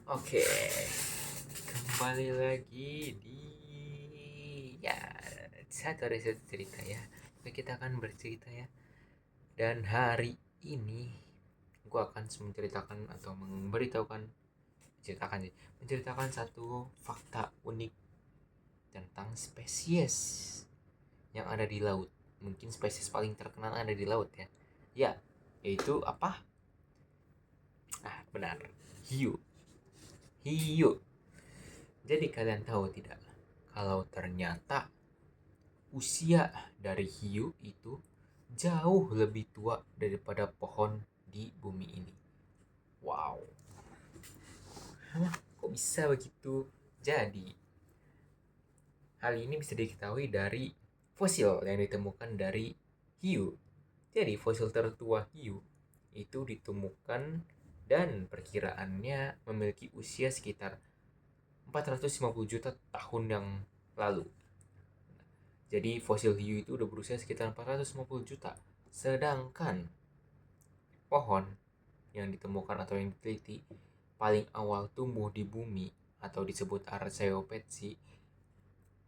Oke, kembali lagi di ya satu dari satu cerita ya. Kita akan bercerita ya. Dan hari ini gue akan menceritakan atau menceritakan satu fakta unik tentang spesies yang ada di laut. Mungkin spesies paling terkenal ada di laut ya. Ya, yaitu apa? Benar. Hiu. Hiu. Jadi kalian tahu tidak kalau ternyata usia dari hiu itu jauh lebih tua daripada pohon di bumi ini. Wow, kok bisa begitu? Jadi, hal ini bisa diketahui dari fosil yang ditemukan dari hiu. Jadi, fosil tertua hiu itu ditemukan dan perkiraannya memiliki usia sekitar 450 juta tahun yang lalu. Jadi fosil hiu itu udah berusia sekitar 450 juta. Sedangkan pohon yang ditemukan atau yang diteliti paling awal tumbuh di bumi atau disebut Archaeopteryx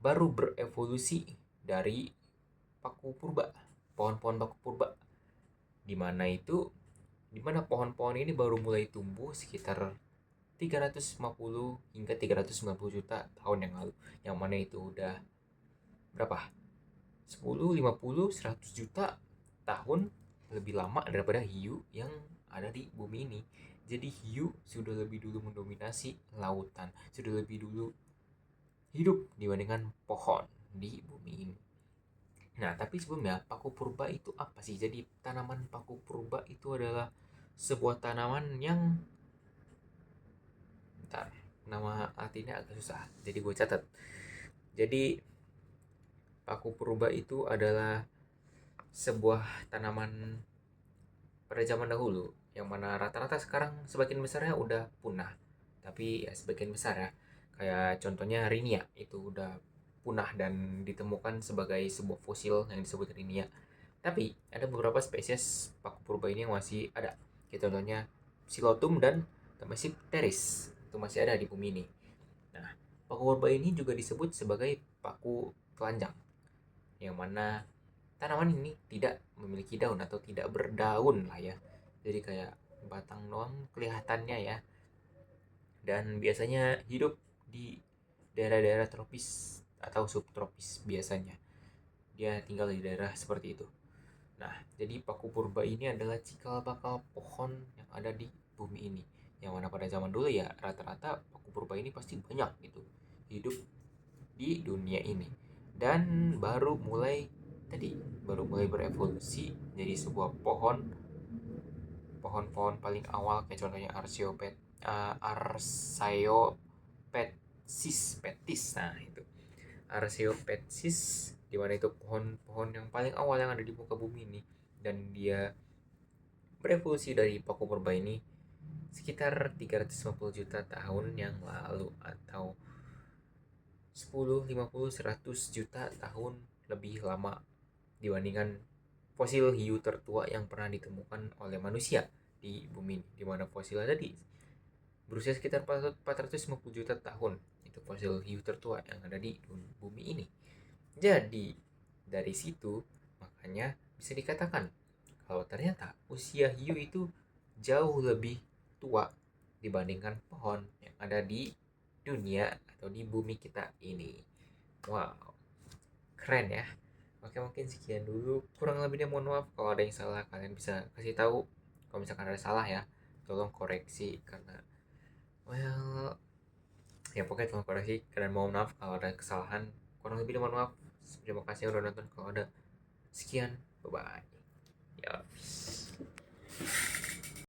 baru berevolusi dari paku purba, pohon-pohon paku purba. Di mana pohon-pohon ini baru mulai tumbuh sekitar 350 hingga 390 juta tahun yang lalu. Yang mana itu udah berapa? 10, 50, 100 juta tahun lebih lama daripada hiu yang ada di bumi ini. Jadi hiu sudah lebih dulu mendominasi lautan, sudah lebih dulu hidup dibandingkan pohon di bumi ini. Nah, tapi sebelumnya paku purba itu apa sih? Jadi tanaman paku purba itu adalah sebuah tanaman yang bentar, nama artinya agak susah. Jadi gue catat. Jadi paku purba itu adalah sebuah tanaman pada zaman dahulu yang mana rata-rata sekarang sebagian besarnya udah punah, tapi ya sebagian besar ya, kayak contohnya Rinia itu udah punah dan ditemukan sebagai sebuah fosil yang disebut Rinia. Tapi ada beberapa spesies paku purba ini yang masih ada, kayak contohnya Silotum dan Temesipteris itu masih ada di bumi ini. Nah, paku purba ini juga disebut sebagai paku telanjang, yang mana tanaman ini tidak memiliki daun atau tidak berdaun lah ya. Jadi kayak batang doang kelihatannya ya. Dan biasanya hidup di daerah-daerah tropis atau subtropis biasanya. Dia tinggal di daerah seperti itu. Nah, jadi paku purba ini adalah cikal bakal pohon yang ada di bumi ini. Yang mana pada zaman dulu ya rata-rata paku purba ini pasti banyak gitu hidup di dunia ini. Dan baru mulai berevolusi jadi sebuah pohon-pohon paling awal kayak contohnya Archaeopteryx. Nah itu Archaeopteryx, di mana itu pohon-pohon yang paling awal yang ada di muka bumi ini, dan dia berevolusi dari paku purba ini sekitar 350 juta tahun yang lalu atau 10, 50, 100 juta tahun lebih lama dibandingkan fosil hiu tertua yang pernah ditemukan oleh manusia di bumi ini, di mana fosilnya tadi berusia sekitar 450 juta tahun. Itu fosil hiu tertua yang ada di bumi ini. Jadi dari situ makanya bisa dikatakan kalau ternyata usia hiu itu jauh lebih tua dibandingkan pohon yang ada di dunia atau di bumi kita ini. Wow, keren ya. Oke, mungkin sekian dulu. Kurang lebihnya mohon maaf kalau ada yang salah. Kalian bisa kasih tahu kalau misalkan ada salah ya. Tolong koreksi karena well ya pokoknya tolong koreksi. Kalian mohon maaf kalau ada kesalahan. Kurang lebihnya mohon maaf. Terima kasih udah nonton. Kalau ada sekian, bye bye. Ya.